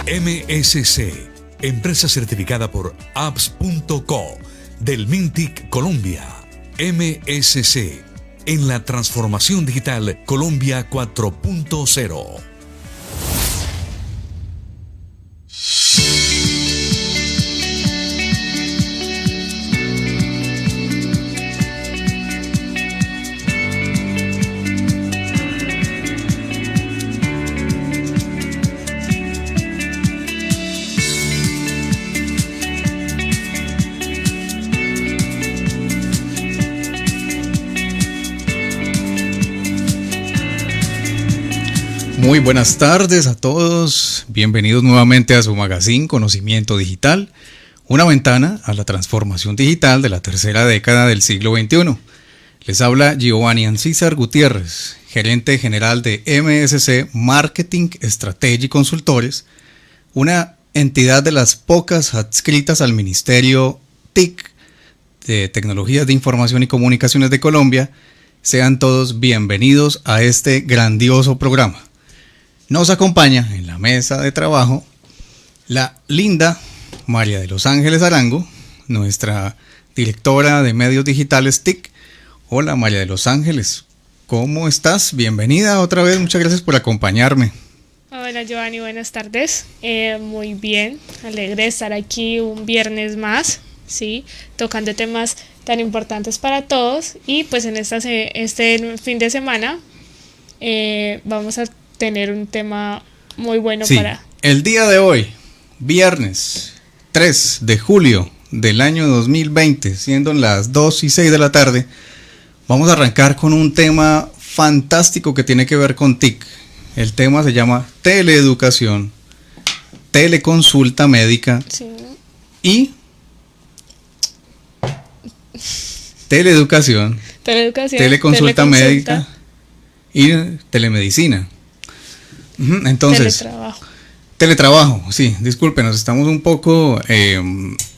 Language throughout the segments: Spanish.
MSC, empresa certificada por apps.co del Mintic Colombia. MSC, en la transformación digital Colombia 4.0. Muy buenas tardes a todos, bienvenidos nuevamente a su magazine Conocimiento Digital, una ventana a la transformación digital de la tercera década del siglo XXI. Les habla Giovanni Ancísar Gutiérrez, gerente general de MSC Marketing Strategy Consultores, una entidad de las pocas adscritas al Ministerio TIC de Tecnologías de Información y Comunicaciones de Colombia. Sean todos bienvenidos a este grandioso programa. Nos acompaña en la mesa de trabajo la linda María de los Ángeles Arango, nuestra directora de medios digitales TIC. Hola María de los Ángeles, ¿cómo estás? Bienvenida otra vez, muchas gracias por acompañarme. Hola Giovanni, buenas tardes. Muy bien, alegre de estar aquí un viernes más, ¿sí? Tocando temas tan importantes para todos. Y pues en este fin de semana vamos a tener un tema muy bueno para... El día de hoy, viernes 3 de julio del año 2020, siendo las 2:06 de la tarde, vamos a arrancar con un tema fantástico que tiene que ver con TIC. El tema se llama teleeducación, teleconsulta médica, sí, y teleeducación, teleconsulta médica y telemedicina. Entonces, teletrabajo, sí, discúlpenos, estamos un poco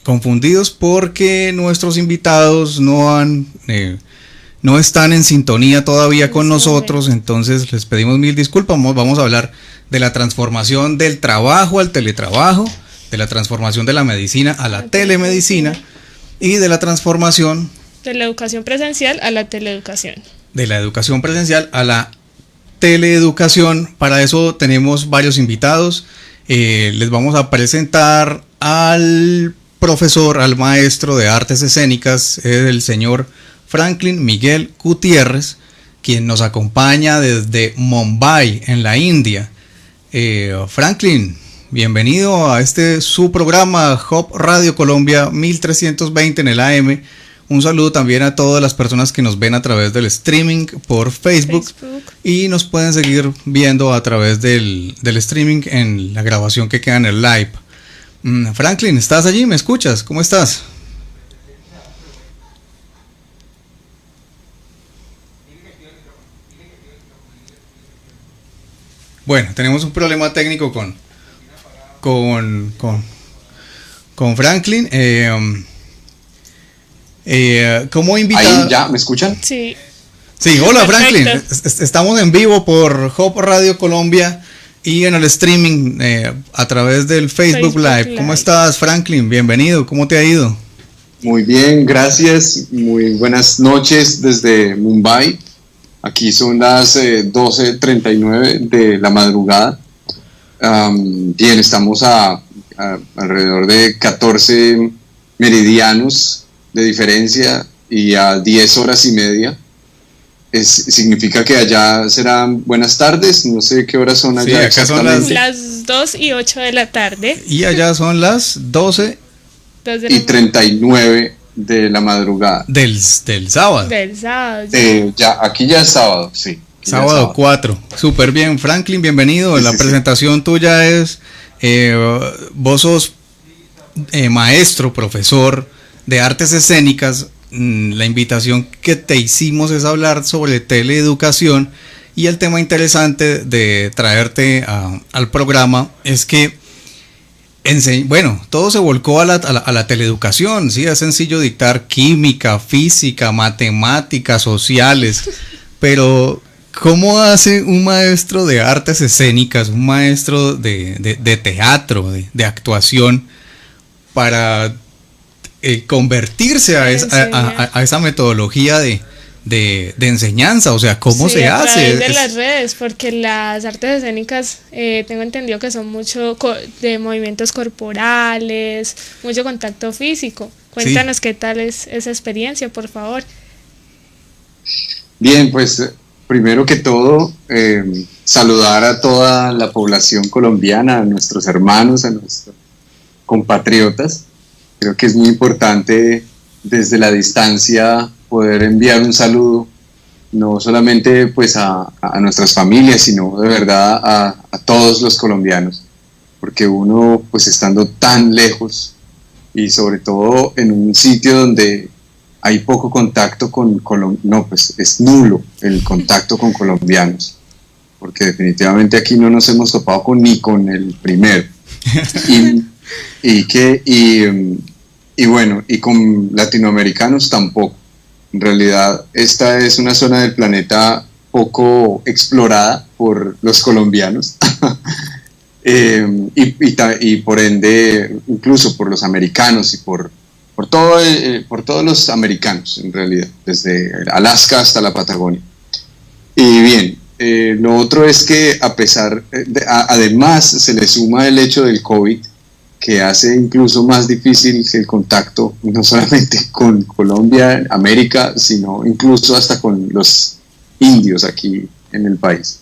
confundidos porque nuestros invitados no están en sintonía todavía con nosotros, entonces les pedimos mil disculpas. Vamos a hablar de la transformación del trabajo al teletrabajo, de la transformación de la medicina a la telemedicina y de la transformación de la educación presencial a la teleeducación. De la educación presencial a la teleeducación. Para eso tenemos varios invitados. Les vamos a presentar al profesor, al maestro de artes escénicas, el señor Franklin Miguel Gutiérrez, quien nos acompaña desde Mumbai, en la India. Franklin, bienvenido a su programa Hub Radio Colombia 1320 en el AM. Un saludo también a todas las personas que nos ven a través del streaming por Facebook. Y nos pueden seguir viendo a través del streaming en la grabación que queda en el live. Franklin, ¿estás allí? ¿Me escuchas? ¿Cómo estás? Bueno, tenemos un problema técnico con Franklin. Como invitado. Ahí ya, ¿me escuchan? Sí. Sí, hola Perfecto. Franklin. Estamos en vivo por Hub Radio Colombia y en el streaming a través del Facebook Live. ¿Cómo estás, Franklin? Bienvenido. ¿Cómo te ha ido? Muy bien, gracias. Muy buenas noches desde Mumbai. Aquí son las 12:39 de la madrugada. Bien, estamos a alrededor de 14 meridianos de diferencia y a 10 horas y media. Significa que allá serán buenas tardes, no sé qué horas son allá. Sí, acá son las 2:08 de la tarde. Y allá son las 12:39 de la madrugada. Del sábado. Del sábado. Aquí ya es sábado, sí. Sábado 4. Súper bien, Franklin, bienvenido. Sí, la sí, presentación tuya es, vos sos maestro, profesor de artes escénicas. La invitación que te hicimos es hablar sobre teleeducación, y el tema interesante de traerte al programa es que todo se volcó a la teleeducación, ¿sí? Es sencillo dictar química, física, matemáticas, sociales, pero ¿cómo hace un maestro de artes escénicas, un maestro de teatro, de actuación, para convertirse a esa metodología de enseñanza? O sea, ¿cómo se hace? A través de las redes, porque las artes escénicas tengo entendido que son mucho de movimientos corporales, mucho contacto físico. Cuéntanos qué tal es esa experiencia, por favor. Bien, pues primero que todo, saludar a toda la población colombiana, a nuestros hermanos, a nuestros compatriotas. Creo que es muy importante desde la distancia poder enviar un saludo, no solamente pues a nuestras familias, sino de verdad a todos los colombianos, porque uno pues estando tan lejos y sobre todo en un sitio donde hay poco contacto pues es nulo el contacto con colombianos, porque definitivamente aquí no nos hemos topado ni con el primero. Y bueno, y con latinoamericanos tampoco. En realidad, esta es una zona del planeta poco explorada por los colombianos y por ende, incluso por los americanos y por todos los americanos, en realidad, desde Alaska hasta la Patagonia. Y bien, lo otro es que además se le suma el hecho del COVID, que hace incluso más difícil el contacto, no solamente con Colombia, América, sino incluso hasta con los indios aquí en el país.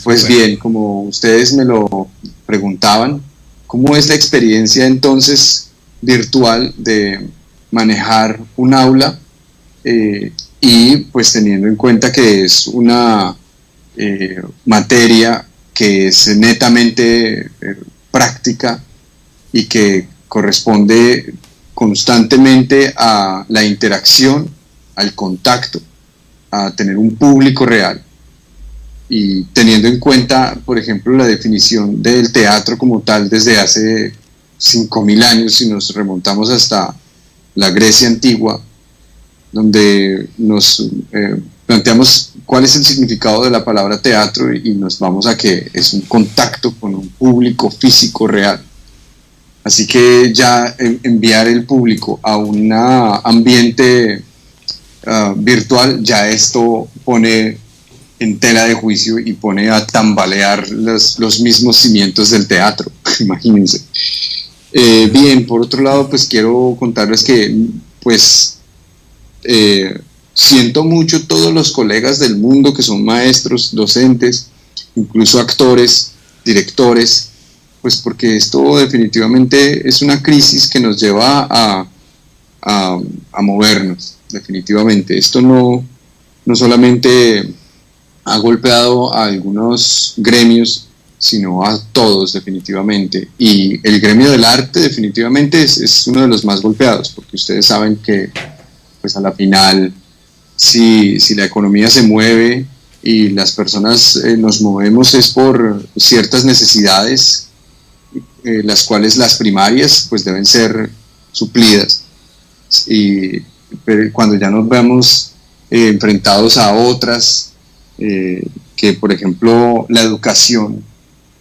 Pues bien, como ustedes me lo preguntaban, ¿cómo es la experiencia entonces virtual de manejar un aula? Y pues teniendo en cuenta que es una materia que es netamente práctica y que corresponde constantemente a la interacción, al contacto, a tener un público real, y teniendo en cuenta, por ejemplo, la definición del teatro como tal desde hace 5.000 años, si nos remontamos hasta la Grecia antigua, donde nos planteamos cuál es el significado de la palabra teatro y nos vamos a que es un contacto con un público físico real. Así que ya enviar el público a un ambiente virtual, ya esto pone en tela de juicio y pone a tambalear los mismos cimientos del teatro, imagínense. Bien, por otro lado, pues quiero contarles que pues siento mucho todos los colegas del mundo que son maestros, docentes, incluso actores, directores, pues porque esto definitivamente es una crisis que nos lleva a movernos, definitivamente. Esto no solamente ha golpeado a algunos gremios, sino a todos definitivamente. Y el gremio del arte definitivamente es uno de los más golpeados, porque ustedes saben que pues a la final, si la economía se mueve y las personas nos movemos es por ciertas necesidades, las cuales las primarias pues deben ser suplidas. Pero cuando ya nos vemos enfrentados a otras, que por ejemplo la educación,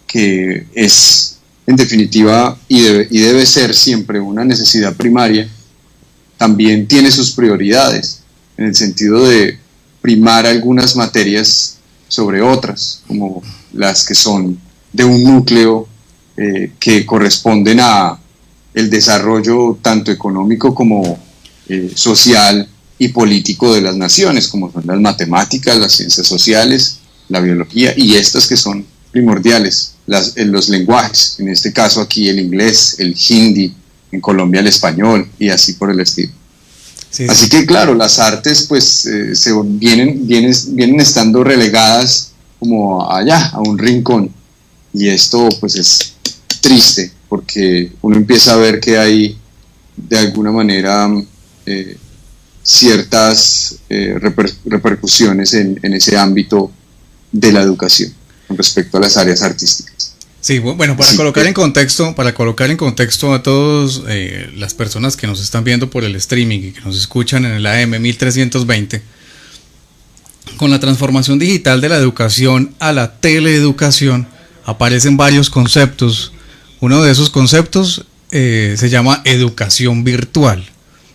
que es en definitiva y debe ser siempre una necesidad primaria, también tiene sus prioridades, en el sentido de primar algunas materias sobre otras, como las que son de un núcleo que corresponden a el desarrollo tanto económico como social y político de las naciones, como son las matemáticas, las ciencias sociales, la biología, y estas que son primordiales, los lenguajes, en este caso aquí el inglés, el hindi, en Colombia el español y así por el estilo. Sí. Así que claro, las artes pues vienen estando relegadas como allá, a un rincón, y esto pues es triste porque uno empieza a ver que hay de alguna manera ciertas repercusiones en ese ámbito de la educación con respecto a las áreas artísticas. Sí, bueno, para colocar en contexto a todos las personas que nos están viendo por el streaming y que nos escuchan en el AM 1320, Con la transformación digital de la educación a la teleeducación aparecen varios conceptos. Uno de esos conceptos se llama educación virtual,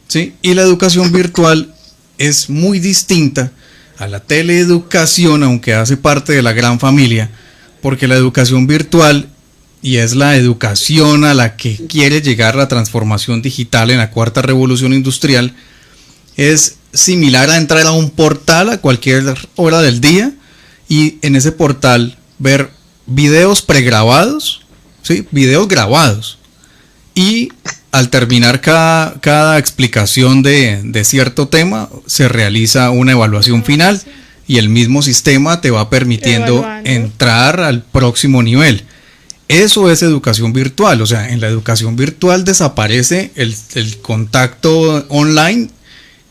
¿sí? Y la educación virtual es muy distinta a la teleeducación, aunque hace parte de la gran familia, porque la educación virtual, y es la educación a la que quiere llegar la transformación digital en la cuarta revolución industrial, es similar a entrar a un portal a cualquier hora del día y en ese portal ver videos pregrabados, ¿sí? Videos grabados, y al terminar cada explicación de cierto tema se realiza una evaluación final y el mismo sistema te va permitiendo entrar al próximo nivel. Eso es educación virtual. O sea, en la educación virtual desaparece el contacto online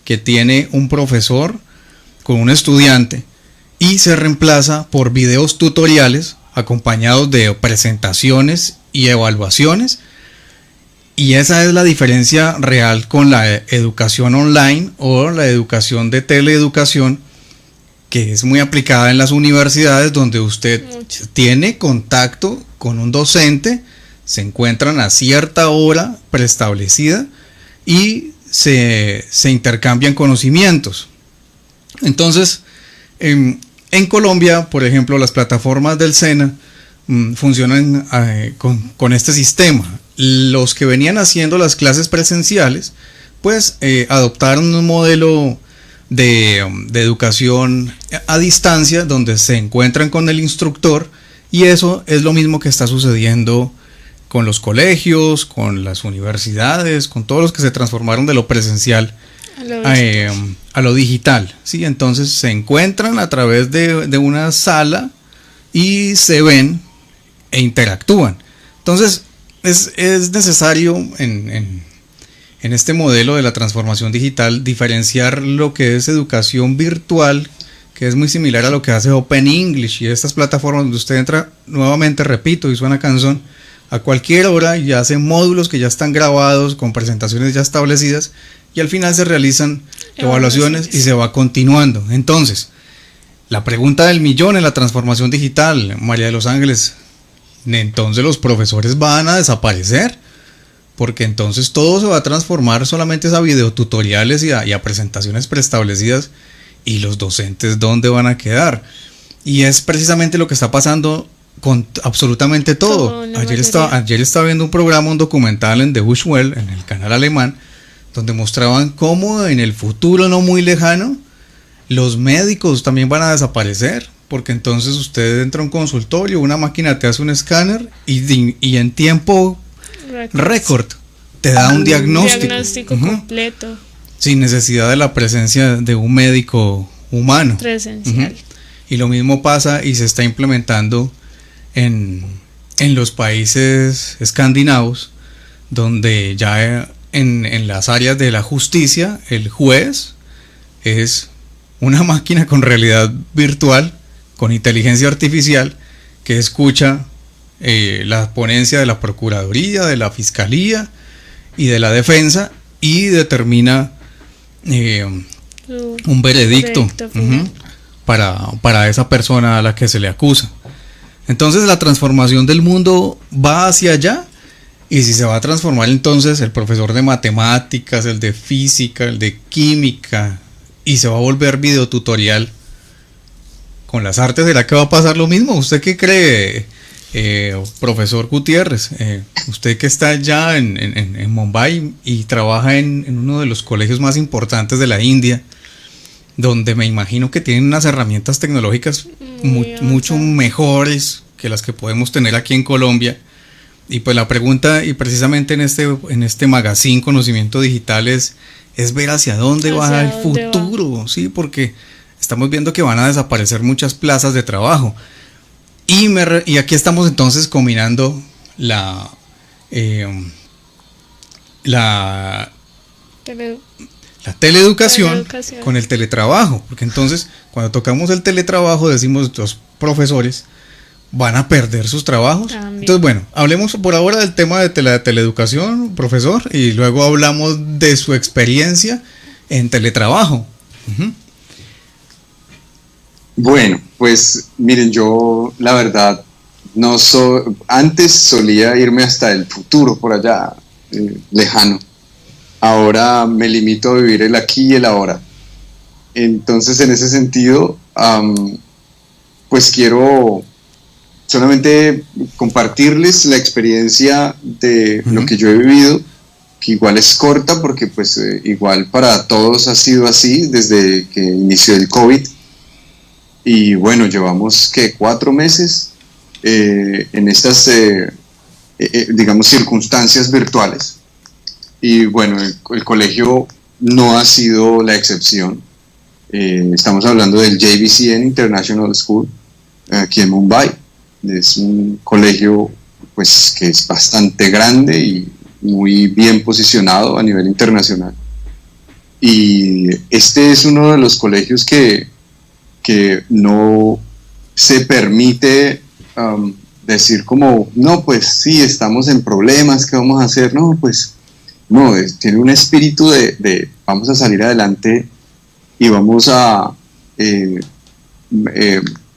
que tiene un profesor con un estudiante y se reemplaza por videos tutoriales acompañados de presentaciones y evaluaciones, y esa es la diferencia real con la educación online o la educación de teleeducación, que es muy aplicada en las universidades, donde usted tiene contacto con un docente, se encuentran a cierta hora preestablecida y se intercambian conocimientos. Entonces, en Colombia, por ejemplo, las plataformas del SENA funcionan con este sistema. Los que venían haciendo las clases presenciales, pues adoptaron un modelo de educación a distancia, donde se encuentran con el instructor, y eso es lo mismo que está sucediendo con los colegios, con las universidades, con todos los que se transformaron de lo presencial a lo digital, ¿sí? Entonces se encuentran a través de una sala y se ven e interactúan. Entonces es necesario en este modelo de la transformación digital diferenciar lo que es educación virtual, que es muy similar a lo que hace Open English y estas plataformas donde usted entra, nuevamente repito, y suena canción, a cualquier hora y hace módulos que ya están grabados con presentaciones ya establecidas, y al final se realizan evaluaciones y se va continuando. Entonces, la pregunta del millón en la transformación digital, María de los Ángeles, entonces los profesores van a desaparecer, porque entonces todo se va a transformar solamente a videotutoriales y a presentaciones preestablecidas, y los docentes ¿dónde van a quedar? Y es precisamente lo que está pasando con absolutamente todo. Ayer estaba viendo un programa, un documental en The Bushwell, en el canal alemán, donde mostraban cómo en el futuro no muy lejano los médicos también van a desaparecer, porque entonces usted entra a un consultorio, una máquina te hace un escáner y en tiempo récord te da un diagnóstico completo, sin necesidad de la presencia de un médico humano presencial. Y lo mismo pasa y se está implementando en los países escandinavos, donde ya en las áreas de la justicia el juez es una máquina con realidad virtual, con inteligencia artificial, que escucha la ponencia de la Procuraduría, de la Fiscalía y de la Defensa, y determina un veredicto para esa persona a la que se le acusa. Entonces la transformación del mundo va hacia allá, y si se va a transformar, entonces el profesor de matemáticas, el de física, el de química, y se va a volver videotutorial con las artes, ¿será que va a pasar lo mismo? ¿Usted qué cree, profesor Gutiérrez? Usted que está allá en Mumbai y trabaja en uno de los colegios más importantes de la India, donde me imagino que tienen unas herramientas tecnológicas mucho mejores que las que podemos tener aquí en Colombia. Y pues la pregunta, y precisamente en este magazine Conocimiento Digital, es ver hacia dónde va el futuro, ¿sí? Porque estamos viendo que van a desaparecer muchas plazas de trabajo. Y aquí estamos entonces combinando la teleeducación con el teletrabajo, porque entonces cuando tocamos el teletrabajo decimos los profesores van a perder sus trabajos. También. Entonces, bueno, hablemos por ahora del tema de la teleeducación, profesor, y luego hablamos de su experiencia en teletrabajo. Bueno, pues miren, yo la verdad no antes solía irme hasta el futuro, por allá, lejano. Ahora me limito a vivir el aquí y el ahora. Entonces, en ese sentido, pues quiero solamente compartirles la experiencia de lo que yo he vivido, que igual es corta porque pues igual para todos ha sido así desde que inició el COVID. Y bueno, llevamos que 4 meses en estas, digamos, circunstancias virtuales. Y bueno, el colegio no ha sido la excepción. Estamos hablando del JVCN International School aquí en Mumbai. Es un colegio pues que es bastante grande y muy bien posicionado a nivel internacional. Y este es uno de los colegios que no se permite decir como, no, pues sí, estamos en problemas, ¿qué vamos a hacer? No, pues no, tiene un espíritu de vamos a salir adelante y vamos a,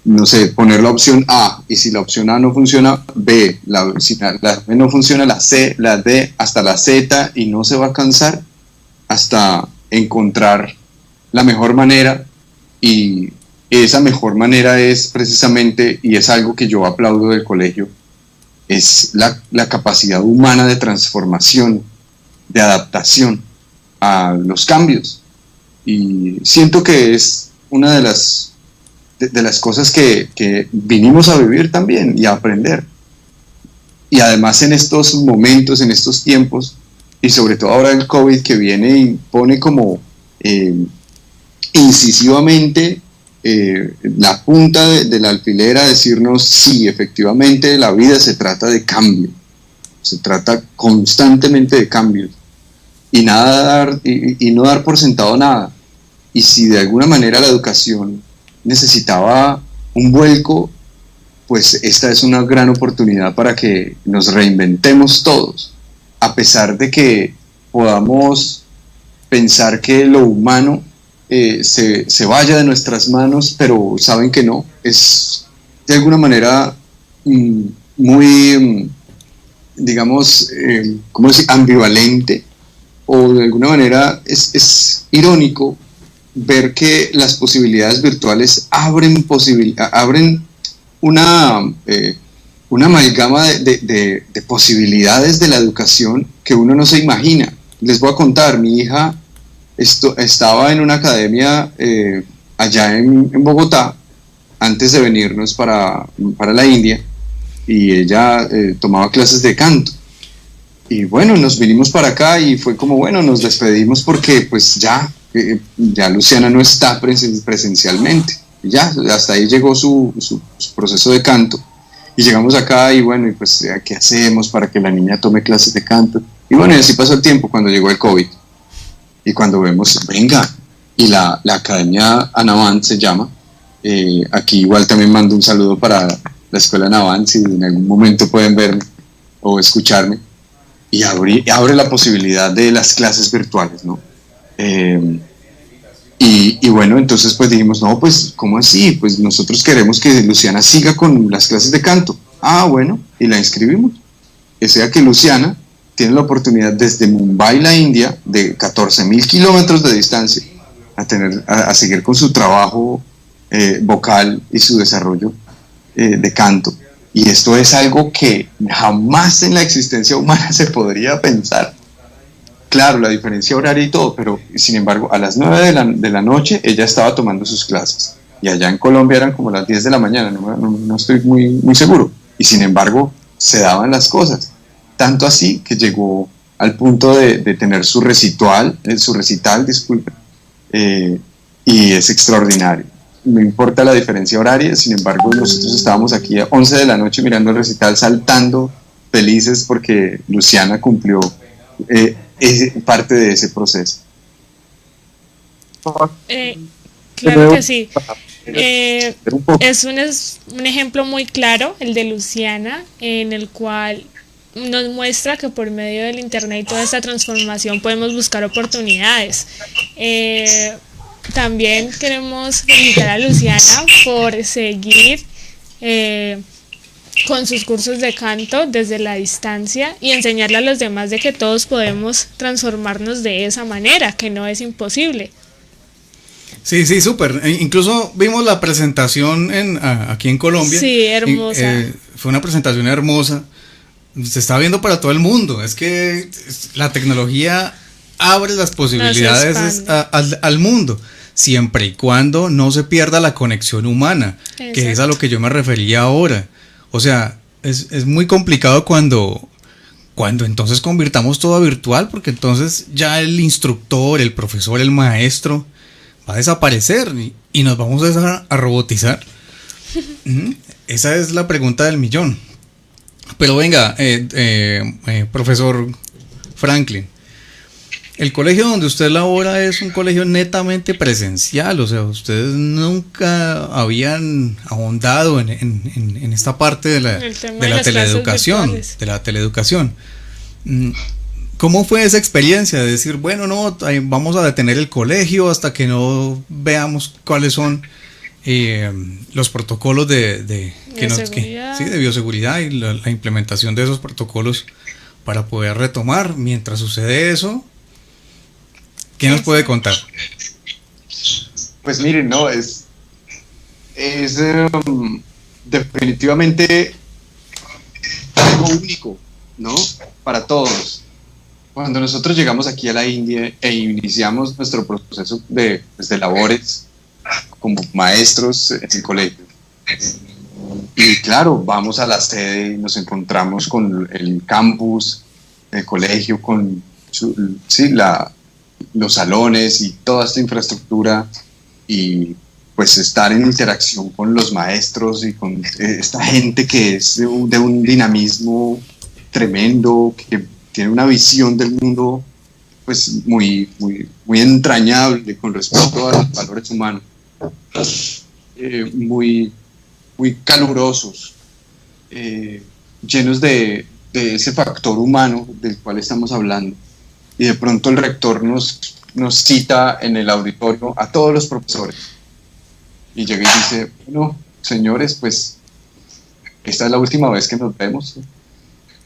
no sé, poner la opción A, y si la opción A no funciona, B, si la B no funciona, la C, la D, hasta la Z, y no se va a cansar hasta encontrar la mejor manera. Y esa mejor manera es precisamente, y es algo que yo aplaudo del colegio, es la capacidad humana de transformación, de adaptación a los cambios. Y siento que es una de las cosas que vinimos a vivir también y a aprender. Y además en estos momentos, en estos tiempos, y sobre todo ahora el COVID que viene y pone como incisivamente la punta del alfiler a decirnos, sí, efectivamente la vida se trata de cambio, se trata constantemente de cambios, y no dar por sentado nada. Y si de alguna manera la educación necesitaba un vuelco, pues esta es una gran oportunidad para que nos reinventemos todos, a pesar de que podamos pensar que lo humano se vaya de nuestras manos, pero saben que no, es de alguna manera muy, digamos, ¿cómo decir?, ambivalente, o de alguna manera es irónico ver que las posibilidades virtuales abren una amalgama de posibilidades de la educación que uno no se imagina. Les voy a contar, mi hija estaba en una academia allá en Bogotá antes de venirnos para la India, y ella tomaba clases de canto. Y bueno, nos vinimos para acá y fue como, bueno, nos despedimos porque pues ya Luciana no está presencialmente. Ya, hasta ahí llegó su proceso de canto. Y llegamos acá y bueno, y pues, ¿qué hacemos para que la niña tome clases de canto? Y bueno, y así pasó el tiempo cuando llegó el COVID. Y cuando vemos, venga, y la Academia Anavant se llama. Aquí igual también mando un saludo para la Escuela Anavant, si en algún momento pueden verme o escucharme. Y abre la posibilidad de las clases virtuales, ¿no? Y bueno, entonces pues dijimos, no, pues, ¿cómo así? Pues nosotros queremos que Luciana siga con las clases de canto. Ah, bueno, y la inscribimos. O sea que Luciana tiene la oportunidad desde Mumbai, la India, de 14.000 kilómetros de distancia, a seguir con su trabajo vocal y su desarrollo de canto. Y esto es algo que jamás en la existencia humana se podría pensar. Claro, la diferencia horaria y todo, pero sin embargo, a las 9 de la noche ella estaba tomando sus clases. Y allá en Colombia eran como las 10 de la mañana, no estoy muy seguro. Y sin embargo, se daban las cosas. Tanto así que llegó al punto de tener su recital, disculpe, y es extraordinario. No importa la diferencia horaria, sin embargo nosotros estábamos aquí a 11 de la noche mirando el recital, saltando felices porque Luciana cumplió parte de ese proceso. Claro que sí. Es un ejemplo muy claro, el de Luciana, en el cual nos muestra que por medio del internet y toda esta transformación podemos buscar oportunidades. también queremos felicitar a Luciana por seguir con sus cursos de canto desde la distancia y enseñarle a los demás de que todos podemos transformarnos de esa manera, que no es imposible. Sí, sí, súper. Incluso vimos la presentación aquí en Colombia. Sí, hermosa. Fue una presentación hermosa. Se está viendo para todo el mundo. Es que la tecnología abre las posibilidades al mundo, siempre y cuando no se pierda la conexión humana. Exacto. Que es a lo que yo me refería ahora. O sea, es muy complicado cuando entonces convirtamos todo a virtual, porque entonces ya el instructor, el profesor, el maestro va a desaparecer y nos vamos a robotizar. Esa es la pregunta del millón. Pero venga, profesor Franklin, el colegio donde usted labora es un colegio netamente presencial, o sea, ustedes nunca habían ahondado en esta parte de la teleeducación, ¿Cómo fue esa experiencia de decir, bueno, no, vamos a detener el colegio hasta que no veamos cuáles son los protocolos de bioseguridad y la implementación de esos protocolos para poder retomar? Mientras sucede eso, ¿qué nos puede contar? Pues miren, no, es definitivamente algo único, ¿no? Para todos. Cuando nosotros llegamos aquí a la India e iniciamos nuestro proceso de labores como maestros en el colegio, y claro, vamos a la sede y nos encontramos con el campus del colegio, con los salones y toda esta infraestructura, y pues estar en interacción con los maestros y con esta gente que es de un dinamismo tremendo, que tiene una visión del mundo pues muy, muy, muy entrañable con respecto a los valores humanos, muy, muy calurosos, llenos de ese factor humano del cual estamos hablando. Y de pronto el rector nos cita en el auditorio a todos los profesores y llega y dice, bueno, señores, pues esta es la última vez que nos vemos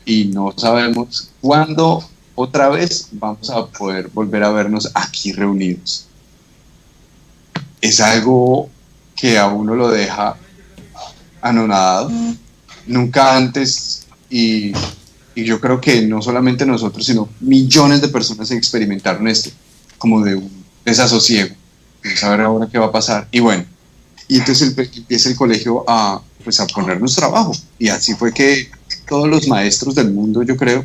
y no sabemos cuándo otra vez vamos a poder volver a vernos aquí reunidos. Es algo que a uno lo deja anonadado, nunca antes, y yo creo que no solamente nosotros, sino millones de personas experimentaron esto, como de un desasosiego, de saber ahora qué va a pasar. Y bueno, y entonces empieza el colegio a ponernos trabajo, y así fue que todos los maestros del mundo, yo creo,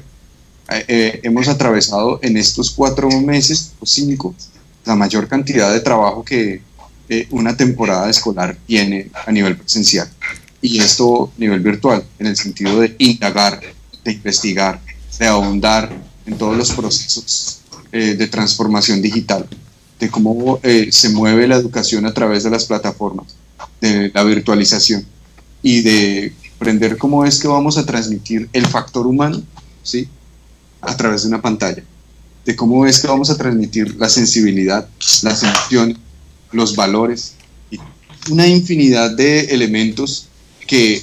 hemos atravesado en estos 4 meses o 5 la mayor cantidad de trabajo que una temporada escolar tiene a nivel presencial, y esto a nivel virtual, en el sentido de indagar, de investigar, de ahondar en todos los procesos de transformación digital, de cómo se mueve la educación a través de las plataformas, de la virtualización, y de aprender cómo es que vamos a transmitir el factor humano, ¿sí?, a través de una pantalla, de cómo es que vamos a transmitir la sensibilidad, las emociones, los valores, y una infinidad de elementos que,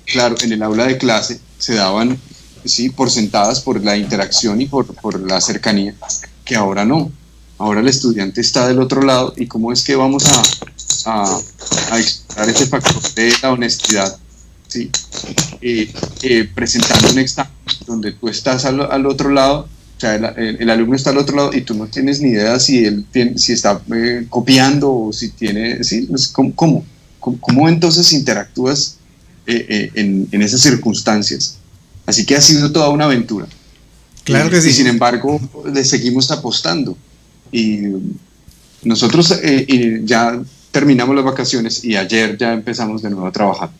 claro, en el aula de clase se daban, sí, por sentadas por la interacción y por la cercanía, que ahora no. Ahora el estudiante está del otro lado, y cómo es que vamos a explorar ese factor de la honestidad, ¿sí? Presentando un examen donde tú estás al otro lado, o sea, el alumno está al otro lado y tú no tienes ni idea si está copiando o si tiene, ¿sí? ¿Cómo entonces interactúas en esas circunstancias? Así que ha sido toda una aventura. Claro que sí. Y sin embargo, le seguimos apostando. Y nosotros ya terminamos las vacaciones y ayer ya empezamos de nuevo a trabajar.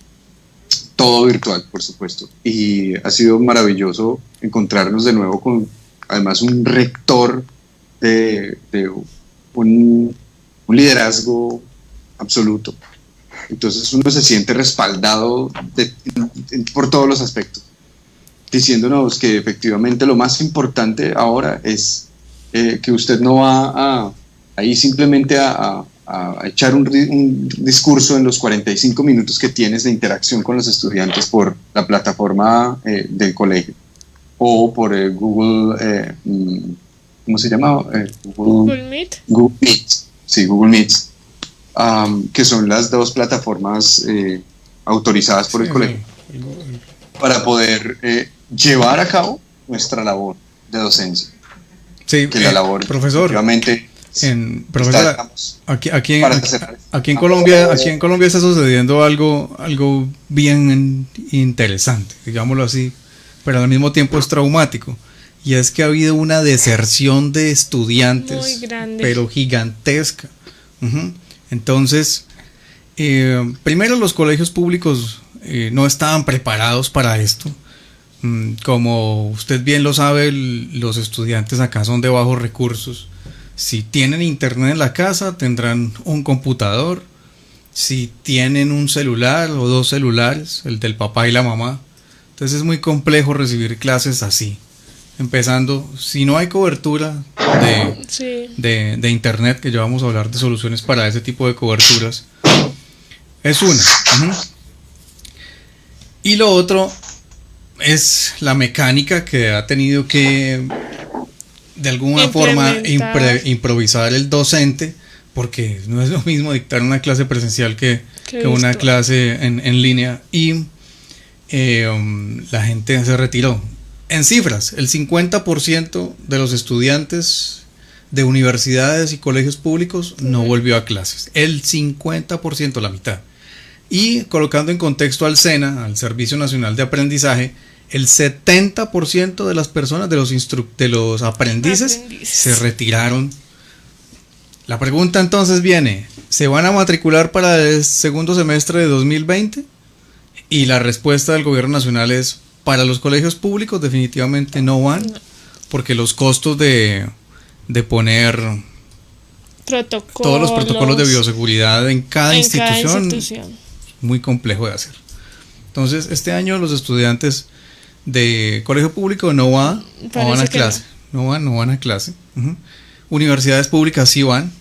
Todo virtual, por supuesto. Y ha sido maravilloso encontrarnos de nuevo con, además, un rector de un liderazgo absoluto. Entonces uno se siente respaldado por todos los aspectos, diciéndonos que efectivamente lo más importante ahora es que usted no va ahí simplemente a echar un discurso en los 45 minutos que tienes de interacción con los estudiantes por la plataforma del colegio o por Google, ¿cómo se llama? Google Meet. Google Meet, sí, Google Meet, que son las dos plataformas autorizadas por el colegio para poder llevar a cabo nuestra labor de docencia. Sí, que la labor, profesor. Efectivamente, Profesora, aquí en Colombia está sucediendo algo bien interesante, digámoslo así, pero al mismo tiempo es traumático, y es que ha habido una deserción de estudiantes, muy grande, pero gigantesca. Entonces, primero los colegios públicos no estaban preparados para esto. Como usted bien lo sabe, los estudiantes acá son de bajos recursos. Si tienen internet en la casa, tendrán un computador. Si tienen un celular o dos celulares, el del papá y la mamá. Entonces es muy complejo recibir clases así. Empezando, si no hay cobertura de internet, que ya vamos a hablar de soluciones para ese tipo de coberturas, es una. Y lo otro es la mecánica que ha tenido que de alguna forma improvisar el docente, porque no es lo mismo dictar una clase presencial que una clase en línea, y la gente se retiró. En cifras, el 50% de los estudiantes de universidades y colegios públicos no volvió a clases. El 50%, la mitad. Y colocando en contexto al SENA, al Servicio Nacional de Aprendizaje, el 70% de las personas, de los aprendices se retiraron. La pregunta entonces viene, ¿se van a matricular para el segundo semestre de 2020? Y la respuesta del gobierno nacional es, para los colegios públicos definitivamente no van, porque los costos de poner todos los protocolos de bioseguridad en cada institución es muy complejo de hacer. Entonces, este año los estudiantes de colegio público no van a clase. No van a clase. Universidades públicas sí van.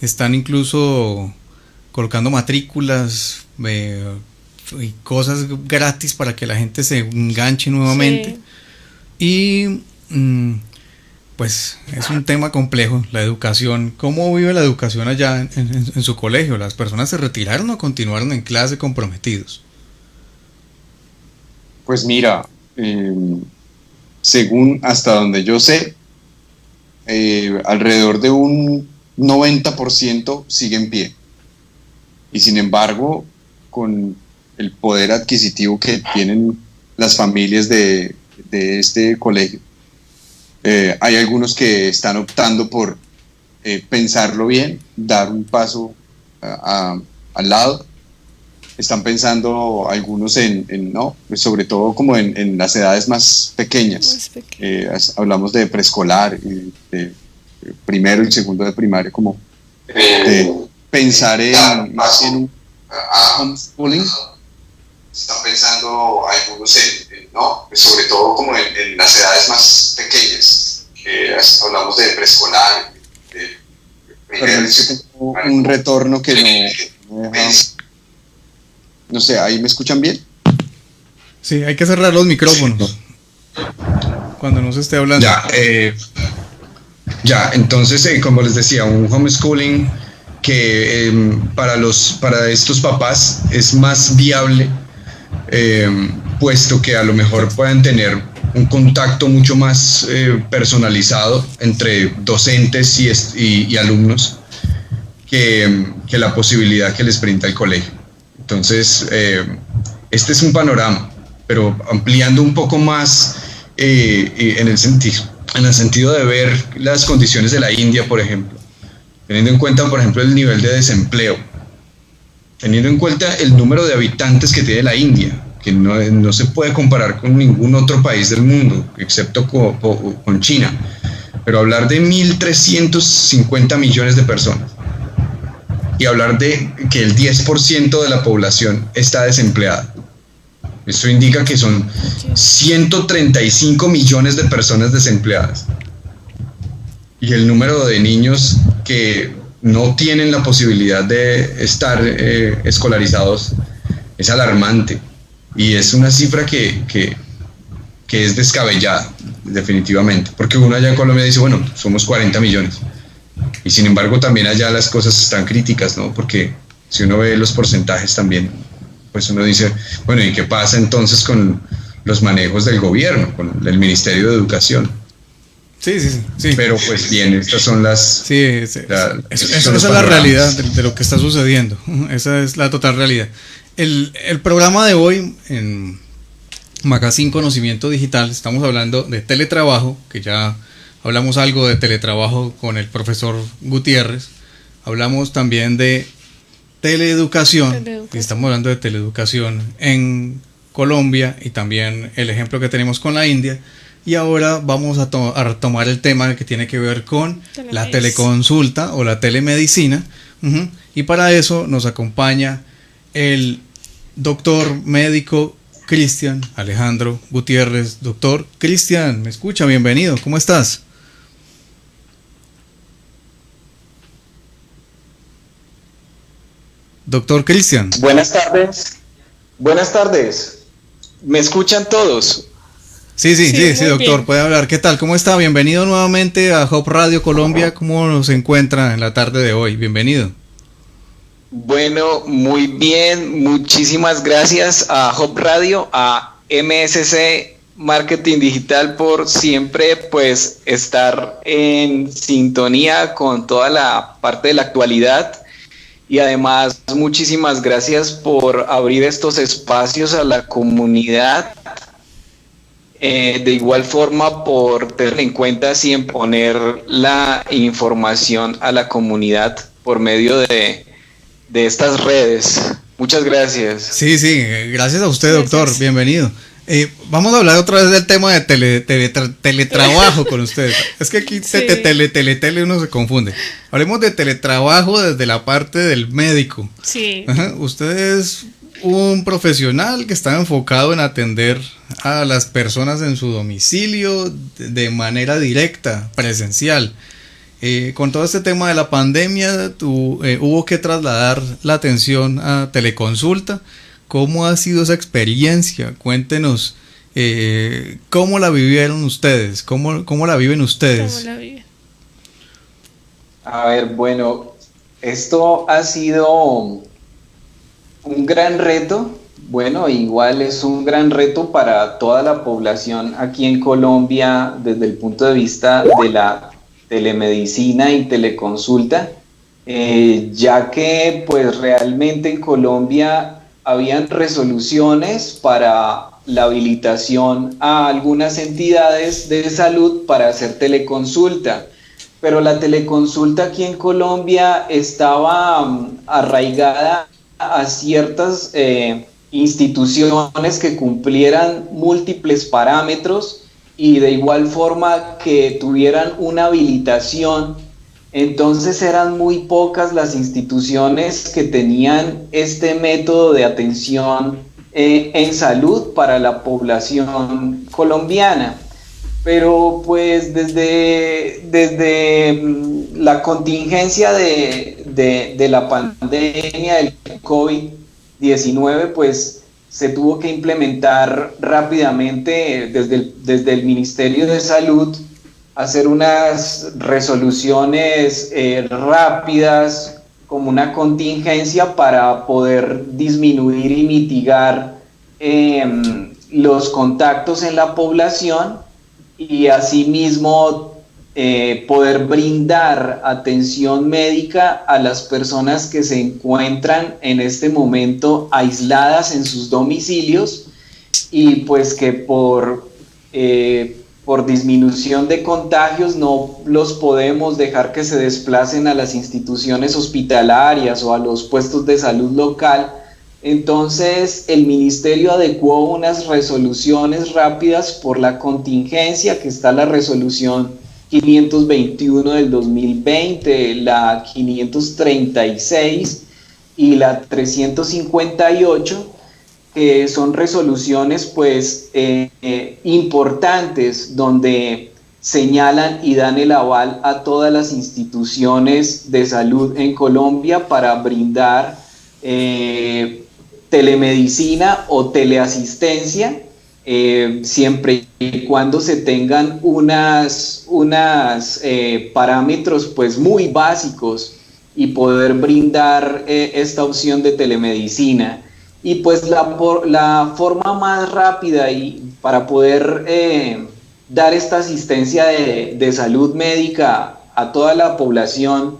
Están incluso colocando matrículas y cosas gratis para que la gente se enganche nuevamente. Sí. Y pues es un tema complejo, la educación. ¿Cómo vive la educación allá en su colegio? ¿Las personas se retiraron o continuaron en clase comprometidos? Pues mira, según hasta donde yo sé, alrededor de un 90% sigue en pie. Y sin embargo, con el poder adquisitivo que tienen las familias de este colegio, hay algunos que están optando por pensarlo bien, dar un paso al lado. Están pensando algunos no, sobre todo como en las edades más pequeñas. Hablamos de preescolar, de primero y segundo de primaria, como de pensar más en un homeschooling. Están pensando algunos no, sobre todo como en las edades más pequeñas. Hablamos de preescolar, de primero y segundo. Un retorno que no deja. No sé, ¿ahí me escuchan bien? Sí, hay que cerrar los micrófonos cuando no se esté hablando. Entonces, como les decía, un homeschooling que para estos papás es más viable, puesto que a lo mejor puedan tener un contacto mucho más personalizado entre docentes y alumnos que la posibilidad que les brinda el colegio. Entonces, este es un panorama, pero ampliando un poco más en el sentido de ver las condiciones de la India, por ejemplo, teniendo en cuenta, por ejemplo, el nivel de desempleo, teniendo en cuenta el número de habitantes que tiene la India, que no se puede comparar con ningún otro país del mundo, excepto con China, pero hablar de 1.350 millones de personas, y hablar de que el 10% de la población está desempleada. Esto indica que son 135 millones de personas desempleadas. y el número de niños que no tienen la posibilidad de estar escolarizados es alarmante, y es una cifra que es descabellada, definitivamente, porque uno allá en Colombia dice, bueno, somos 40 millones, y sin embargo también allá las cosas están críticas, ¿no? Porque si uno ve los porcentajes también, pues uno dice, bueno, ¿y qué pasa entonces con los manejos del gobierno, con el Ministerio de Educación? Sí. Pero pues bien, estas son las... Sí, esa es la realidad de lo que está sucediendo. Esa es la total realidad. El programa de hoy en Magazine Conocimiento Digital, estamos hablando de teletrabajo, que ya hablamos algo de teletrabajo con el profesor Gutiérrez. Hablamos también de teleeducación. Y estamos hablando de teleeducación en Colombia y también el ejemplo que tenemos con la India. Y ahora vamos a retomar el tema que tiene que ver con la teleconsulta o la telemedicina. Y para eso nos acompaña el doctor médico Cristian Alejandro Gutiérrez. Doctor Cristian, ¿me escucha? Bienvenido, ¿cómo estás? Doctor Cristian. Buenas tardes. ¿Me escuchan todos? Sí, doctor, bien. puede hablar. ¿Qué tal? ¿Cómo está? Bienvenido nuevamente a Hop Radio Colombia. ¿Cómo se encuentra en la tarde de hoy? Bienvenido. Bueno, muy bien. Muchísimas gracias a Hop Radio, a MSC Marketing Digital por siempre pues estar en sintonía con toda la parte de la actualidad. Y además, muchísimas gracias por abrir estos espacios a la comunidad. De igual forma, por tener en cuenta siempre poner la información a la comunidad por medio de estas redes. Muchas gracias. Sí, gracias a usted, doctor. Gracias. Bienvenido. Vamos a hablar otra vez del tema de teletrabajo con usted. Es que aquí tele uno se confunde. Hablemos de teletrabajo desde la parte del médico. Sí. Usted es un profesional que está enfocado en atender a las personas en su domicilio de manera directa, presencial. Con todo este tema de la pandemia, hubo que trasladar la atención a teleconsulta. ¿Cómo ha sido esa experiencia? Cuéntenos cómo la vivieron ustedes, cómo la viven ustedes. ¿Cómo la viven? A ver, bueno, esto ha sido un gran reto. Bueno, igual es un gran reto para toda la población aquí en Colombia desde el punto de vista de la telemedicina y teleconsulta, ya que pues realmente en Colombia habían resoluciones para la habilitación a algunas entidades de salud para hacer teleconsulta, pero la teleconsulta aquí en Colombia estaba arraigada a ciertas instituciones que cumplieran múltiples parámetros y de igual forma que tuvieran una habilitación. Entonces eran muy pocas las instituciones que tenían este método de atención en salud para la población colombiana. Pero pues desde la contingencia de la pandemia del COVID-19, pues se tuvo que implementar rápidamente desde el Ministerio de Salud, hacer unas resoluciones rápidas como una contingencia para poder disminuir y mitigar los contactos en la población y asimismo poder brindar atención médica a las personas que se encuentran en este momento aisladas en sus domicilios y pues que por disminución de contagios no los podemos dejar que se desplacen a las instituciones hospitalarias o a los puestos de salud local. Entonces el ministerio adecuó unas resoluciones rápidas por la contingencia, que está la resolución 521 del 2020, la 536 y la 358, que son resoluciones pues importantes donde señalan y dan el aval a todas las instituciones de salud en Colombia para brindar telemedicina o teleasistencia, siempre y cuando se tengan unos parámetros pues muy básicos y poder brindar esta opción de telemedicina. Y pues la forma más rápida y para poder dar esta asistencia de salud médica a toda la población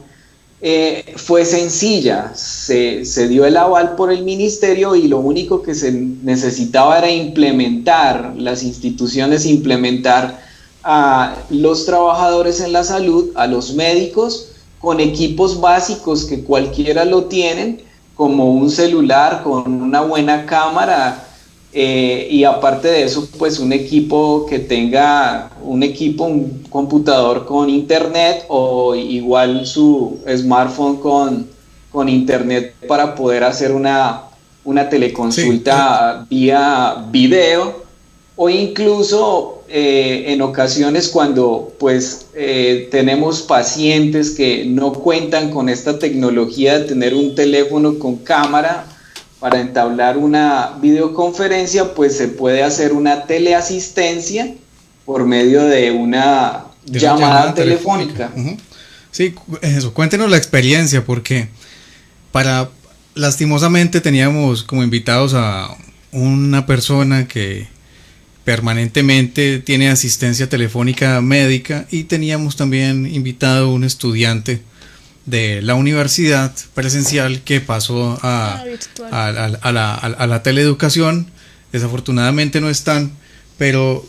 fue sencilla. Se dio el aval por el ministerio y lo único que se necesitaba era implementar, las instituciones implementar a los trabajadores en la salud, a los médicos, con equipos básicos que cualquiera lo tienen, como un celular con una buena cámara, y aparte de eso, pues un equipo que tenga un computador con internet o igual su smartphone con internet para poder hacer una teleconsulta vía video, o incluso en ocasiones cuando pues tenemos pacientes que no cuentan con esta tecnología de tener un teléfono con cámara para entablar una videoconferencia, pues se puede hacer una teleasistencia por medio de una llamada telefónica. Uh-huh. Sí, eso, cuéntenos la experiencia, porque lastimosamente teníamos como invitados a una persona que permanentemente tiene asistencia telefónica médica, y teníamos también invitado a un estudiante de la universidad presencial que pasó a la teleeducación. Desafortunadamente no están, pero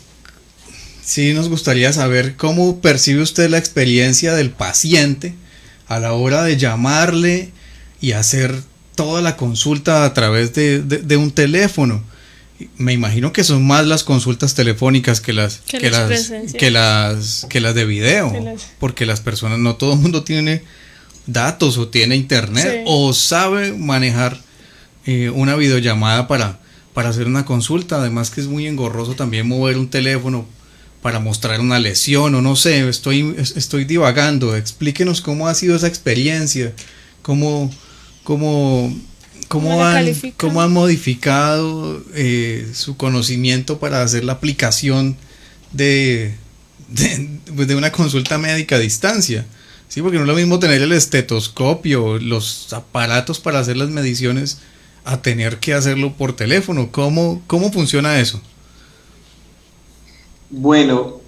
sí nos gustaría saber cómo percibe usted la experiencia del paciente a la hora de llamarle y hacer toda la consulta a través de un teléfono. Me imagino que son más las consultas telefónicas que las de video, porque las personas, no todo el mundo tiene datos o tiene internet o sabe manejar una videollamada para hacer una consulta. Además que es muy engorroso también mover un teléfono para mostrar una lesión, o no sé, estoy divagando. Explíquenos cómo ha sido esa experiencia, cómo han modificado su conocimiento para hacer la aplicación de una consulta médica a distancia. Sí, porque no es lo mismo tener el estetoscopio, los aparatos para hacer las mediciones, a tener que hacerlo por teléfono. ¿Cómo funciona eso? Bueno,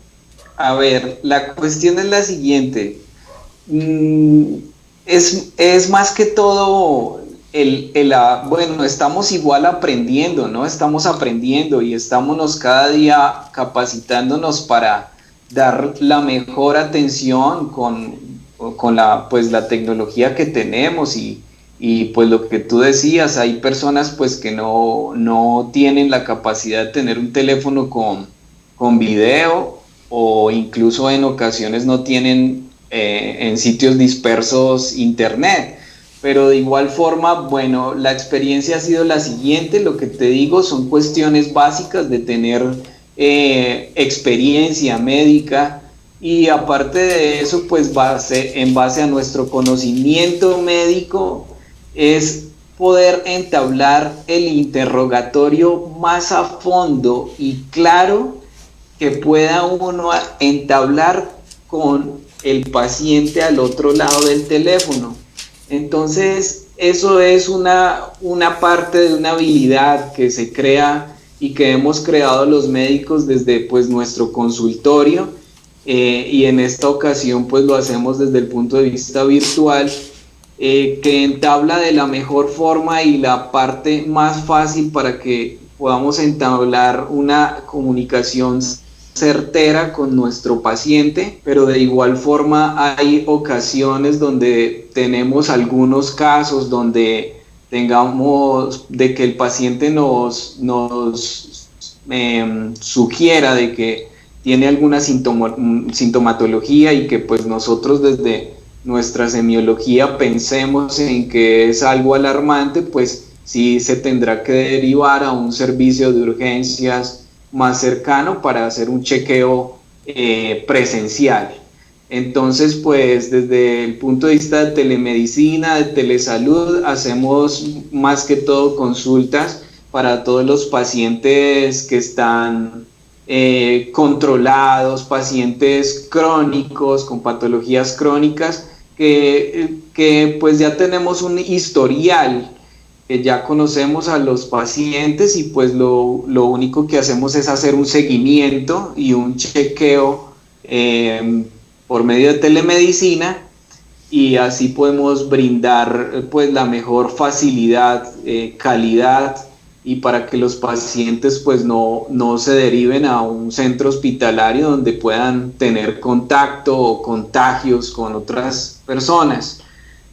a ver, la cuestión es la siguiente. Es más que todo bueno, estamos igual aprendiendo, ¿no? Estamos aprendiendo y estamos cada día capacitándonos para dar la mejor atención con la tecnología que tenemos, y pues lo que tú decías, hay personas pues que no tienen la capacidad de tener un teléfono con video, o incluso en ocasiones no tienen en sitios dispersos internet. Pero de igual forma, bueno, la experiencia ha sido la siguiente. Lo que te digo son cuestiones básicas de tener experiencia médica, y aparte de eso, pues en base a nuestro conocimiento médico, es poder entablar el interrogatorio más a fondo y claro que pueda uno entablar con el paciente al otro lado del teléfono. Entonces, eso es una parte de una habilidad que se crea y que hemos creado los médicos desde pues nuestro consultorio, y en esta ocasión pues lo hacemos desde el punto de vista virtual, que entabla de la mejor forma y la parte más fácil para que podamos entablar una comunicación certera con nuestro paciente. Pero de igual forma hay ocasiones donde tenemos algunos casos donde tengamos de que el paciente nos sugiera de que tiene alguna sintomatología, y que pues nosotros desde nuestra semiología pensemos en que es algo alarmante, pues sí se tendrá que derivar a un servicio de urgencias más cercano para hacer un chequeo presencial. Entonces, pues desde el punto de vista de telemedicina, de telesalud, hacemos más que todo consultas para todos los pacientes que están controlados, pacientes crónicos, con patologías crónicas, que pues ya tenemos un historial, que ya conocemos a los pacientes y pues lo único que hacemos es hacer un seguimiento y un chequeo por medio de telemedicina, y así podemos brindar pues la mejor facilidad, calidad, y para que los pacientes pues no se deriven a un centro hospitalario donde puedan tener contacto o contagios con otras personas.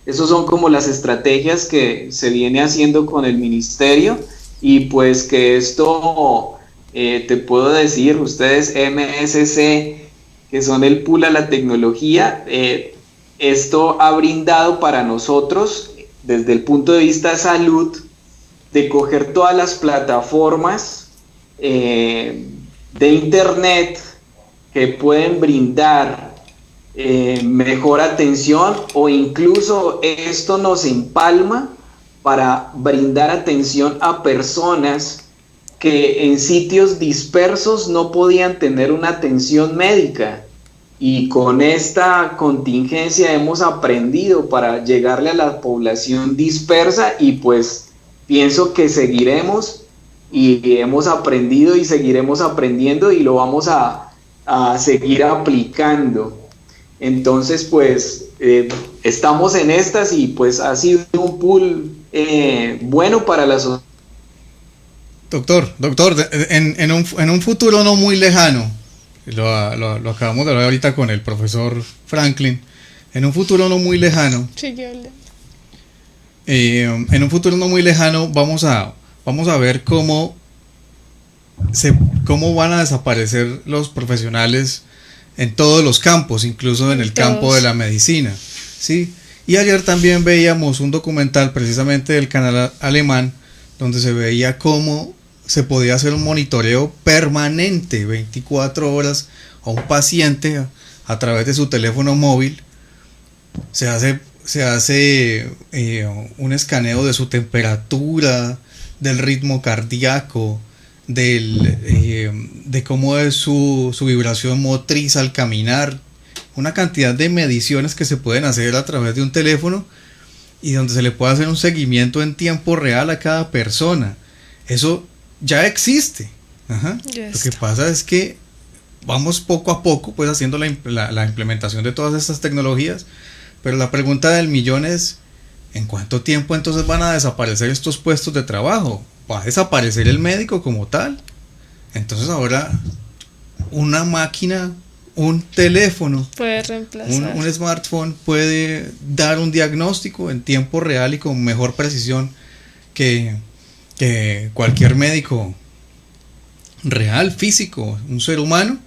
Esas son como las estrategias que se viene haciendo con el ministerio, y pues que esto, te puedo decir, ustedes MSC, que son el pool a la tecnología, esto ha brindado para nosotros, desde el punto de vista de salud, de coger todas las plataformas de internet que pueden brindar mejor atención, o incluso esto nos empalma para brindar atención a personas que en sitios dispersos no podían tener una atención médica, y con esta contingencia hemos aprendido para llegarle a la población dispersa, y pues pienso que seguiremos, y hemos aprendido y seguiremos aprendiendo, y lo vamos a seguir aplicando. Entonces pues estamos en estas, y pues ha sido un pool bueno para la sociedad. Doctor, en un futuro no muy lejano, lo acabamos de hablar ahorita con el profesor Franklin, en un futuro no muy lejano, en un futuro no muy lejano vamos a ver cómo van a desaparecer los profesionales en todos los campos, incluso en el campo de la medicina, ¿sí? Y ayer también veíamos un documental precisamente del canal alemán, donde se veía cómo se podía hacer un monitoreo permanente 24 horas a un paciente a través de su teléfono móvil. Se hace un escaneo de su temperatura, del ritmo cardíaco, de cómo es su vibración motriz al caminar, una cantidad de mediciones que se pueden hacer a través de un teléfono, y donde se le puede hacer un seguimiento en tiempo real a cada persona. Eso ya existe. Lo que pasa es que vamos poco a poco pues haciendo la implementación de todas estas tecnologías, pero la pregunta del millón es: ¿en cuánto tiempo entonces van a desaparecer estos puestos de trabajo? ¿Va a desaparecer el médico como tal? Entonces ahora una máquina, un teléfono, puede reemplazar. Un smartphone puede dar un diagnóstico en tiempo real y con mejor precisión que cualquier médico real, físico, un ser humano.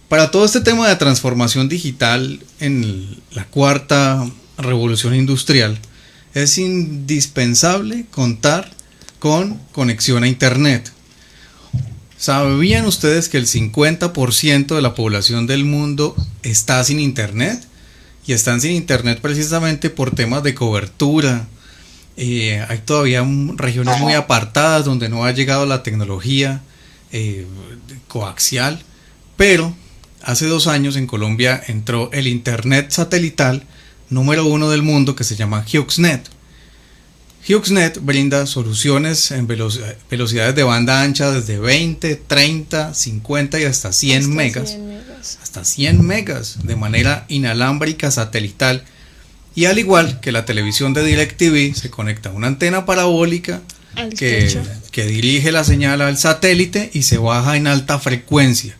Para todo este tema de transformación digital en la cuarta revolución industrial, es indispensable contar con conexión a internet. ¿Sabían ustedes que el 50% de la población del mundo está sin internet? Y están sin internet precisamente por temas de cobertura. Hay todavía regiones muy apartadas donde no ha llegado la tecnología coaxial, pero hace 2 años en Colombia entró el internet satelital número 1 del mundo, que se llama HughesNet. HughesNet brinda soluciones en velocidades de banda ancha desde 20, 30, 50 y hasta 100 megas. Hasta 100 megas de manera inalámbrica satelital. Y al igual que la televisión de DirecTV, se conecta a una antena parabólica que dirige la señal al satélite y se baja en alta frecuencia.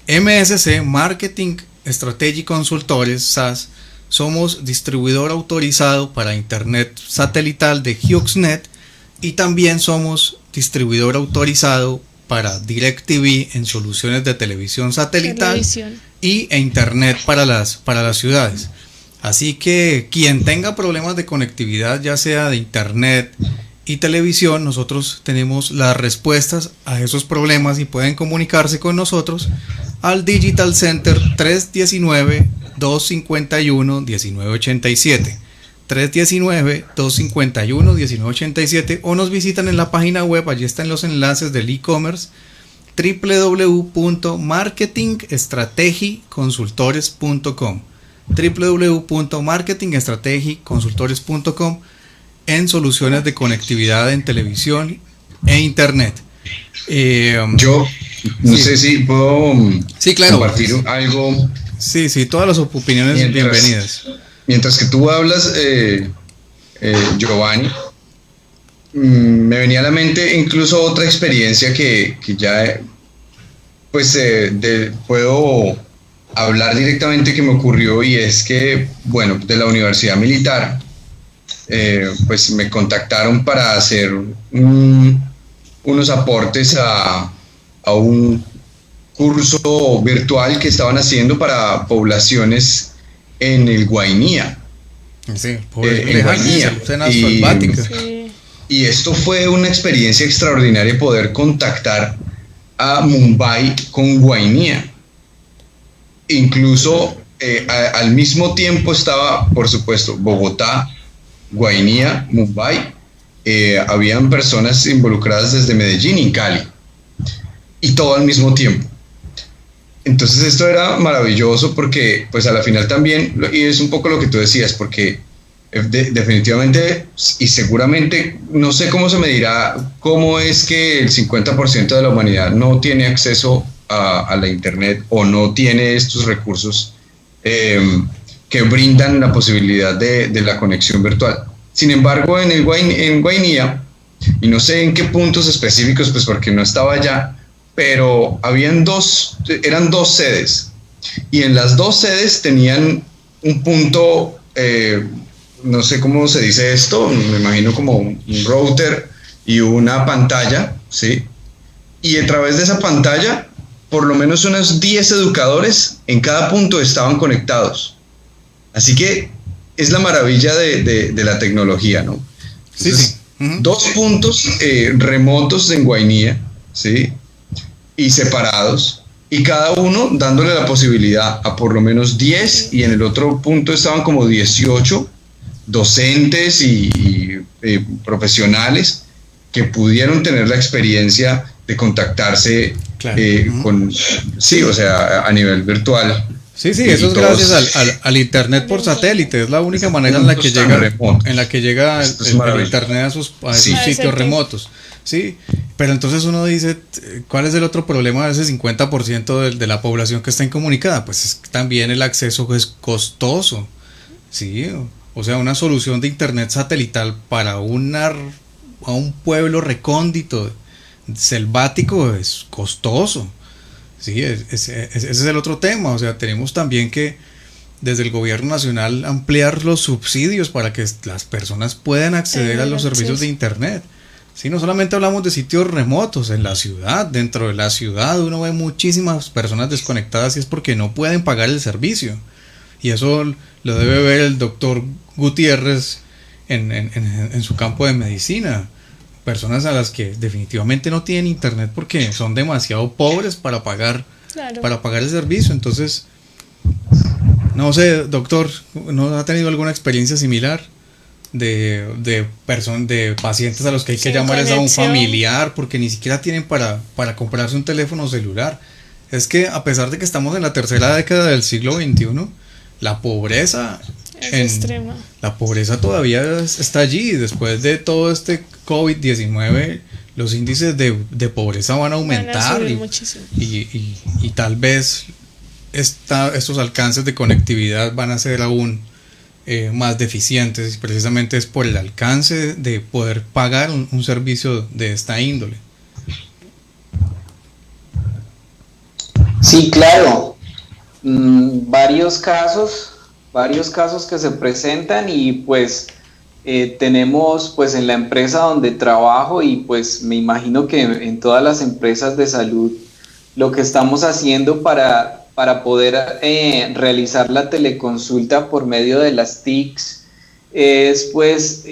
MSC, Marketing Strategy Consultores, SAS, somos distribuidor autorizado para internet satelital de HughesNet, y también somos distribuidor autorizado para DirecTV en soluciones de televisión satelital e internet para las ciudades. Así que quien tenga problemas de conectividad, ya sea de internet y televisión, nosotros tenemos las respuestas a esos problemas y pueden comunicarse con nosotros al Digital Center 319-251-1987. 319-251-1987 o nos visitan en la página web, allí están los enlaces del e-commerce www.marketingstrategiconsultores.com www.marketingstrategiconsultores.com en soluciones de conectividad en televisión e internet. Yo no sé si puedo claro, compartir algo. Sí, todas las opiniones bienvenidas. Mientras que tú hablas, Giovanni, me venía a la mente incluso otra experiencia que ya pues puedo hablar directamente que me ocurrió, y es que, bueno, de la Universidad Militar, pues me contactaron para hacer unos aportes a un curso virtual que estaban haciendo para poblaciones en el Guainía. Sí, en Guainía. Y esto fue una experiencia extraordinaria, poder contactar a Mumbai con Guainía. Incluso al mismo tiempo estaba, por supuesto, Bogotá, Guainía, Mumbai. Habían personas involucradas desde Medellín y Cali, y todo al mismo tiempo. Entonces esto era maravilloso porque pues a la final también, y es un poco lo que tú decías, porque definitivamente y seguramente, no sé cómo se medirá, cómo es que el 50% de la humanidad no tiene acceso a la internet o no tiene estos recursos que brindan la posibilidad de la conexión virtual. Sin embargo, en Guainía, y no sé en qué puntos específicos, pues porque no estaba allá, pero eran dos sedes, y en las dos sedes tenían un punto, no sé cómo se dice esto, me imagino como un router y una pantalla, ¿sí? Y a través de esa pantalla, por lo menos unos 10 educadores en cada punto estaban conectados. Así que es la maravilla de la tecnología, ¿no? Entonces, sí. Uh-huh. 2 puntos remotos en Guainía, ¿sí? Y separados, y cada uno dándole la posibilidad a por lo menos 10, y en el otro punto estaban como 18 docentes y profesionales que pudieron tener la experiencia de contactarse, claro, o sea, a nivel virtual. Sí, eso es gracias al internet por satélite, es la única manera en la que llega el internet a esos sitios remotos. Sí, pero entonces uno dice, ¿cuál es el otro problema de ese 50% de la población que está incomunicada? Pues es que también el acceso es costoso, ¿sí? O sea, una solución de internet satelital para a un pueblo recóndito, selvático, es costoso. Sí, ese es el otro tema. O sea, tenemos también que desde el gobierno nacional ampliar los subsidios para que las personas puedan acceder a los servicios de internet. Sí, no solamente hablamos de sitios remotos, en la ciudad, dentro de la ciudad uno ve muchísimas personas desconectadas y es porque no pueden pagar el servicio. Y eso lo debe ver el doctor Gutiérrez en su campo de medicina. Personas a las que definitivamente no tienen internet porque son demasiado pobres para pagar el servicio. Entonces, no sé, doctor, ¿no ha tenido alguna experiencia similar de pacientes a los que hay que llamarles a un familiar porque ni siquiera tienen para comprarse un teléfono celular? Es que a pesar de que estamos en la tercera década del siglo XXI, la pobreza extrema. La pobreza todavía está allí. Después de todo este COVID-19, los índices de pobreza van a aumentar, y tal vez estos alcances de conectividad van a ser aún más deficientes, y precisamente es por el alcance de poder pagar un servicio de esta índole. Sí, claro. Varios casos que se presentan, y pues tenemos pues en la empresa donde trabajo, y pues me imagino que en todas las empresas de salud, lo que estamos haciendo para poder realizar la teleconsulta por medio de las TICs es pues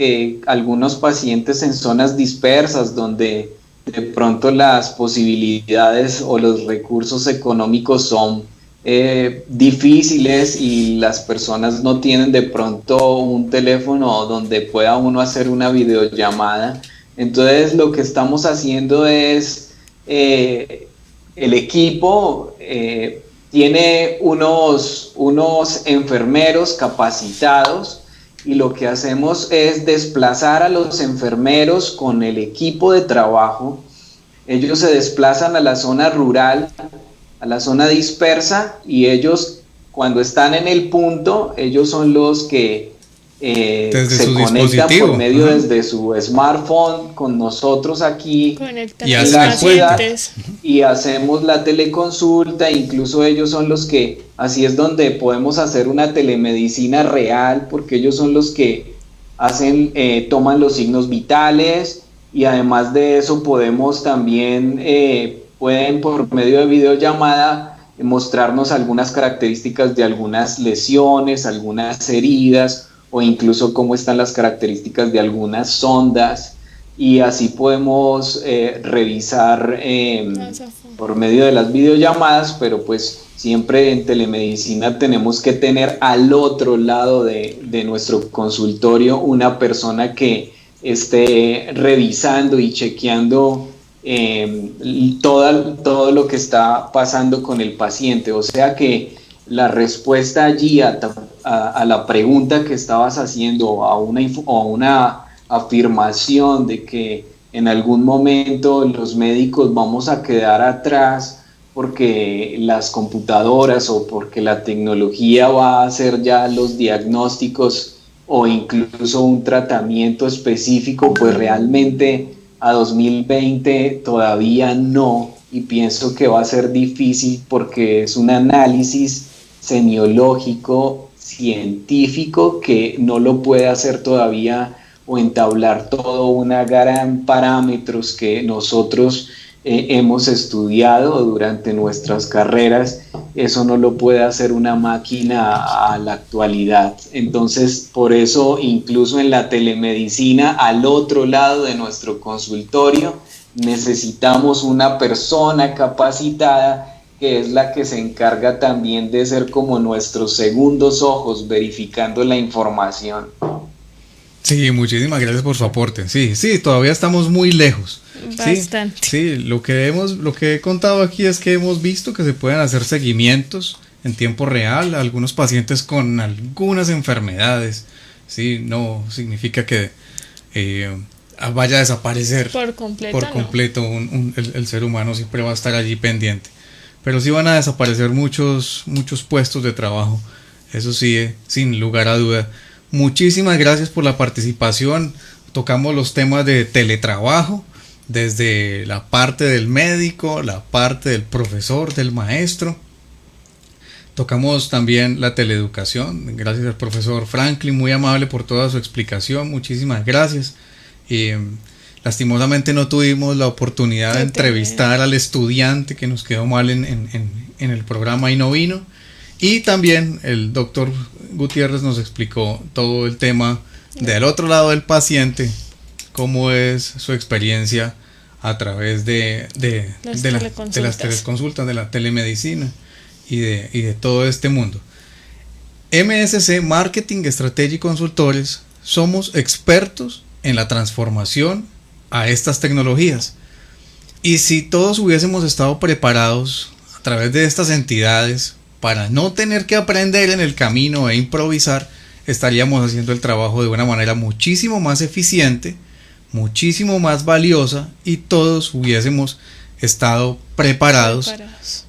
algunos pacientes en zonas dispersas donde de pronto las posibilidades o los recursos económicos son difíciles y las personas no tienen de pronto un teléfono donde pueda uno hacer una videollamada. Entonces lo que estamos haciendo es, el equipo tiene unos enfermeros capacitados y lo que hacemos es desplazar a los enfermeros con el equipo de trabajo. Ellos se desplazan a la zona rural, a la zona dispersa, y ellos cuando están en el punto, ellos son los que se conectan por medio desde su smartphone con nosotros aquí Conectan en la ciudad y hacemos la teleconsulta. Incluso ellos son los que, así es donde podemos hacer una telemedicina real, porque ellos son los que hacen, toman los signos vitales, y además de eso podemos también, pueden por medio de videollamada mostrarnos algunas características de algunas lesiones, algunas heridas, o incluso cómo están las características de algunas sondas, y así podemos revisar por medio de las videollamadas, pero pues siempre en telemedicina tenemos que tener al otro lado de nuestro consultorio una persona que esté revisando y chequeando todo lo que está pasando con el paciente. O sea que la respuesta allí a la pregunta que estabas haciendo, a una afirmación de que en algún momento los médicos vamos a quedar atrás porque las computadoras o porque la tecnología va a hacer ya los diagnósticos o incluso un tratamiento específico, pues realmente a 2020 todavía no, y pienso que va a ser difícil porque es un análisis semiológico, científico, que no lo puede hacer todavía o entablar todo una gran parámetros que nosotros hemos estudiado durante nuestras carreras. Eso no lo puede hacer una máquina a la actualidad. Entonces, por eso, incluso en la telemedicina, al otro lado de nuestro consultorio, necesitamos una persona capacitada que es la que se encarga también de ser como nuestros segundos ojos, verificando la información. Sí, muchísimas gracias por su aporte. Sí, todavía estamos muy lejos. Bastante. Sí, lo que he contado aquí es que hemos visto que se pueden hacer seguimientos en tiempo real a algunos pacientes con algunas enfermedades. Sí, no significa que vaya a desaparecer por completo el ser humano, siempre va a estar allí pendiente. Pero sí van a desaparecer muchos puestos de trabajo. Eso sí, sin lugar a duda. Muchísimas gracias por la participación. Tocamos los temas de teletrabajo, desde la parte del médico, la parte del profesor, del maestro. Tocamos también la teleeducación. Gracias al profesor Franklin, muy amable por toda su explicación. Muchísimas gracias. Lastimosamente no tuvimos la oportunidad de entrevistar al estudiante que nos quedó mal en el programa y no vino. Y también el doctor Gutiérrez nos explicó todo el tema del otro lado del paciente, cómo es su experiencia a través de las teleconsultas, de la telemedicina y de todo este mundo. MSC Marketing, Estrategia y Consultores somos expertos en la transformación a estas tecnologías. Y si todos hubiésemos estado preparados a través de estas entidades para no tener que aprender en el camino e improvisar, estaríamos haciendo el trabajo de una manera muchísimo más eficiente, muchísimo más valiosa, y todos hubiésemos estado preparados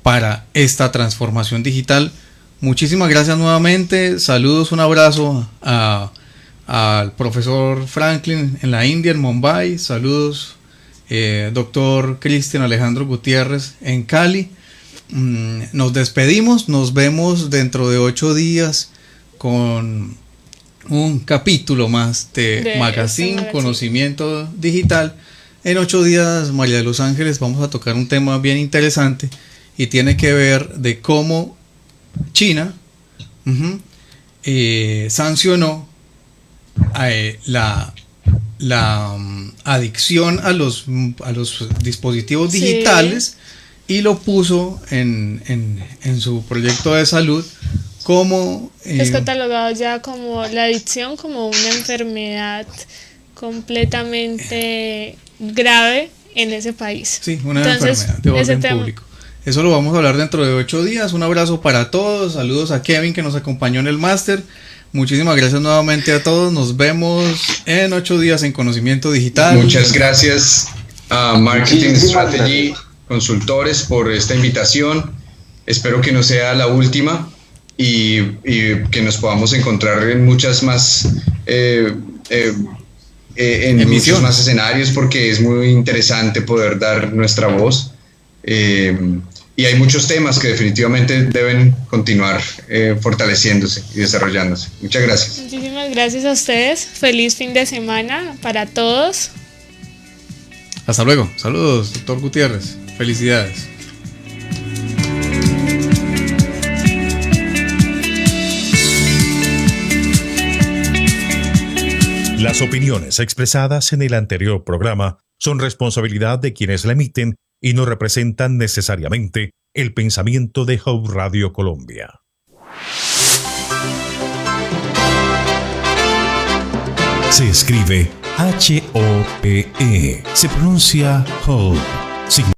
para esta transformación digital. Muchísimas gracias nuevamente. Saludos, un abrazo al profesor Franklin en la India, en Mumbai. Saludos, doctor Cristian Alejandro Gutiérrez en Cali. Nos despedimos, nos vemos dentro de 8 días con un capítulo más de Magazine Conocimiento Digital. En 8 días, María de los Ángeles, vamos a tocar un tema bien interesante y tiene que ver de cómo China sancionó la adicción a los dispositivos Sí. digitales y lo puso en su proyecto de salud como Es catalogado ya como la adicción como una enfermedad completamente grave en ese país. sí, una Entonces, enfermedad de ese orden tema- público. Eso lo vamos a hablar dentro de 8 días. Un abrazo para todos. Saludos a Kevin que nos acompañó en el máster. Muchísimas gracias nuevamente a todos. Nos vemos en 8 días en Conocimiento Digital. Muchas gracias a Marketing Muchísimas Strategy gracias. Consultores por esta invitación. Espero que no sea la última y que nos podamos encontrar en muchas más en Emisiones. muchos más escenarios, porque es muy interesante poder dar nuestra voz. Y hay muchos temas que definitivamente deben continuar fortaleciéndose y desarrollándose. Muchas gracias. Muchísimas gracias a ustedes. Feliz fin de semana para todos. Hasta luego. Saludos, doctor Gutiérrez. Felicidades. Las opiniones expresadas en el anterior programa son responsabilidad de quienes la emiten y no representan necesariamente el pensamiento de Hope Radio Colombia. Se escribe Hope, se pronuncia Hope.